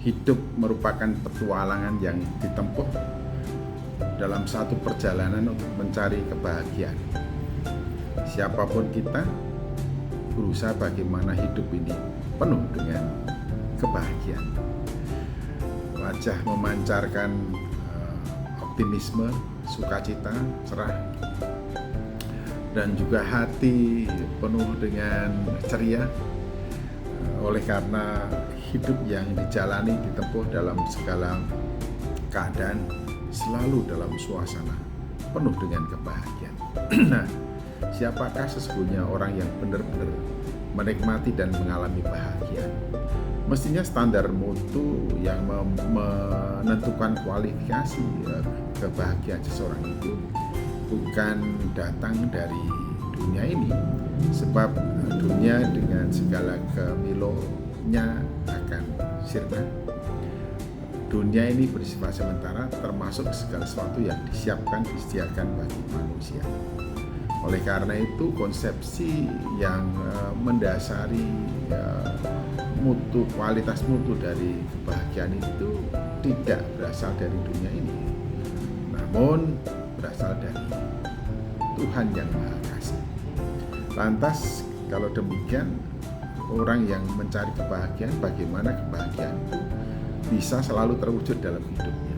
Hidup merupakan petualangan yang ditempuh dalam satu perjalanan untuk mencari kebahagiaan. Siapapun kita, berusaha bagaimana hidup ini penuh dengan kebahagiaan. Wajah memancarkan optimisme, sukacita, cerah, dan juga hati penuh dengan ceria, oleh karena hidup yang dijalani ditempuh dalam segala keadaan selalu dalam suasana penuh dengan kebahagiaan. Nah, siapakah sesungguhnya orang yang benar-benar menikmati dan mengalami bahagia? Mestinya standar mutu yang menentukan kualifikasi kebahagiaan seseorang itu bukan datang dari dunia ini, sebab dunia dengan segala kemilonya akan sirna. Dunia ini bersifat sementara, termasuk segala sesuatu yang disediakan bagi manusia. Oleh karena itu, konsepsi yang mendasari kualitas mutu dari kebahagiaan itu tidak berasal dari dunia ini, namun berasal dari Tuhan yang Maha Kasih. Lantas, kalau demikian, orang yang mencari kebahagiaan, bagaimana kebahagiaan itu bisa selalu terwujud dalam hidupnya,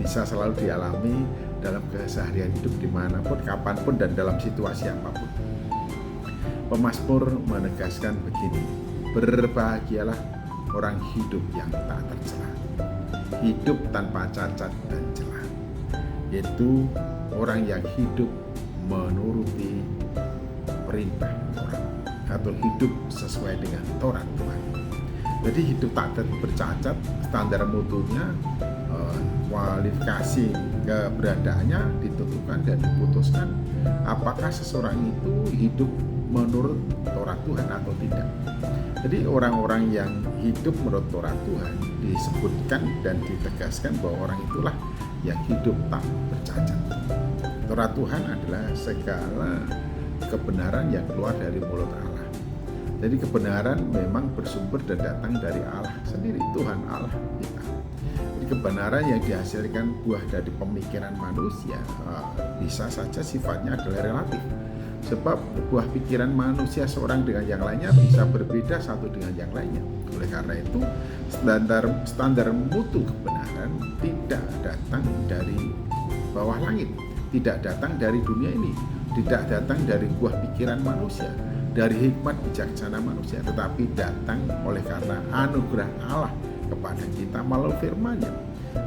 bisa selalu dialami dalam keseharian hidup dimanapun, kapanpun, dan dalam situasi apapun. Pemazmur menegaskan begini: berbahagialah orang hidup yang tak tercela, hidup tanpa cacat dan celah, yaitu orang yang hidup menuruti perintah Taurat atau hidup sesuai dengan Taurat Tuhan. Jadi hidup tak bercacat, standar mutunya, kualifikasi keberadaannya ditentukan dan diputuskan apakah seseorang itu hidup menurut Taurat Tuhan atau tidak. Jadi orang-orang yang hidup menurut Taurat Tuhan disebutkan dan ditegaskan bahwa orang itulah yang hidup tak bercacat. Taurat Tuhan adalah segala kebenaran yang keluar dari mulut Allah. Jadi kebenaran memang bersumber dan datang dari Allah sendiri, Tuhan Allah kita. Jadi kebenaran yang dihasilkan buah dari pemikiran manusia bisa saja sifatnya adalah relatif. Sebab buah pikiran manusia seorang dengan yang lainnya bisa berbeda satu dengan yang lainnya. Oleh karena itu, standar mutu kebenaran tidak datang dari bawah langit, tidak datang dari dunia ini, tidak datang dari buah pikiran manusia, dari hikmat bijaksana manusia, tetapi datang oleh karena anugerah Allah kepada kita melalui firman-Nya.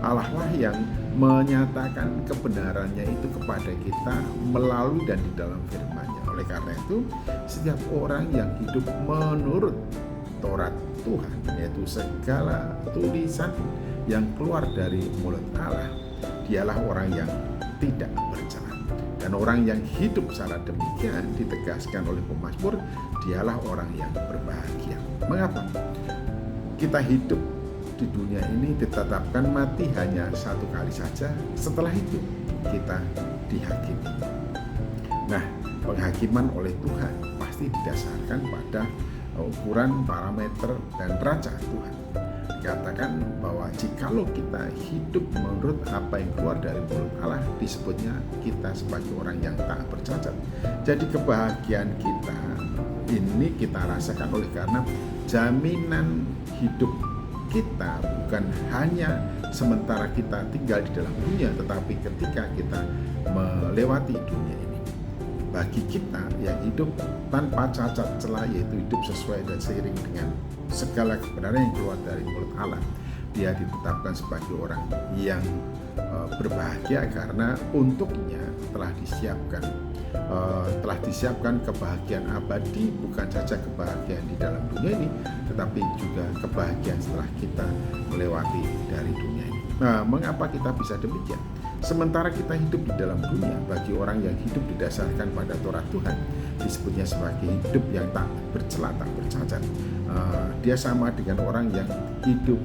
Allah lah yang menyatakan kebenarannya itu kepada kita melalui dan di dalam firman-Nya. Oleh karena itu, setiap orang yang hidup menurut Taurat Tuhan, yaitu segala tulisan yang keluar dari mulut Allah, dialah orang yang tidak bercela. Dan orang yang hidup secara demikian ditegaskan oleh pemazmur, dialah orang yang berbahagia. Mengapa? Kita hidup di dunia ini ditetapkan mati hanya satu kali saja, setelah itu kita dihakimi. Nah, penghakiman oleh Tuhan pasti didasarkan pada ukuran, parameter, dan derajat Tuhan. Dikatakan bahwa jikalau kita hidup menurut apa yang keluar dari mulut Allah, disebutnya kita sebagai orang yang tak bercacat. Jadi kebahagiaan kita ini kita rasakan oleh karena jaminan hidup kita bukan hanya sementara kita tinggal di dalam dunia, tetapi ketika kita melewati dunia ini. Bagi kita yang hidup tanpa cacat celah, yaitu hidup sesuai dan seiring dengan segala kebenaran yang keluar dari mulut Allah, dia ditetapkan sebagai orang yang berbahagia karena untuknya telah disiapkan kebahagiaan abadi, bukan saja kebahagiaan di dalam dunia ini, tetapi juga kebahagiaan setelah kita melewati dari dunia ini. Nah, mengapa kita bisa demikian? Sementara kita hidup di dalam dunia, bagi orang yang hidup didasarkan pada Taurat Tuhan, disebutnya sebagai hidup yang tak bercela, tak bercacat. Dia sama dengan orang yang hidup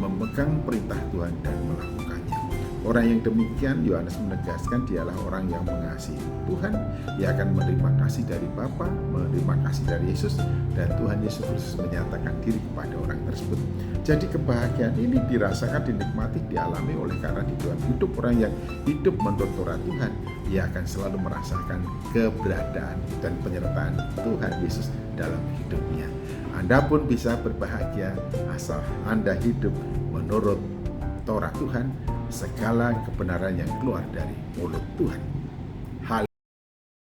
memegang perintah Tuhan dan melakukannya. Orang yang demikian, Yohanes menegaskan, dialah orang yang mengasihi Tuhan. Ia akan menerima kasih dari Bapa, menerima kasih dari Yesus, dan Tuhan Yesus Kristus menyatakan diri kepada orang tersebut Jadi kebahagiaan ini dirasakan, dinikmati, dialami oleh karena di dalam hidup orang yang hidup menurut Torah Tuhan, ia akan selalu merasakan keberadaan dan penyertaan Tuhan Yesus dalam hidupnya. Anda pun bisa berbahagia asal Anda hidup menurut Torah Tuhan, segala kebenaran yang keluar dari mulut Tuhan.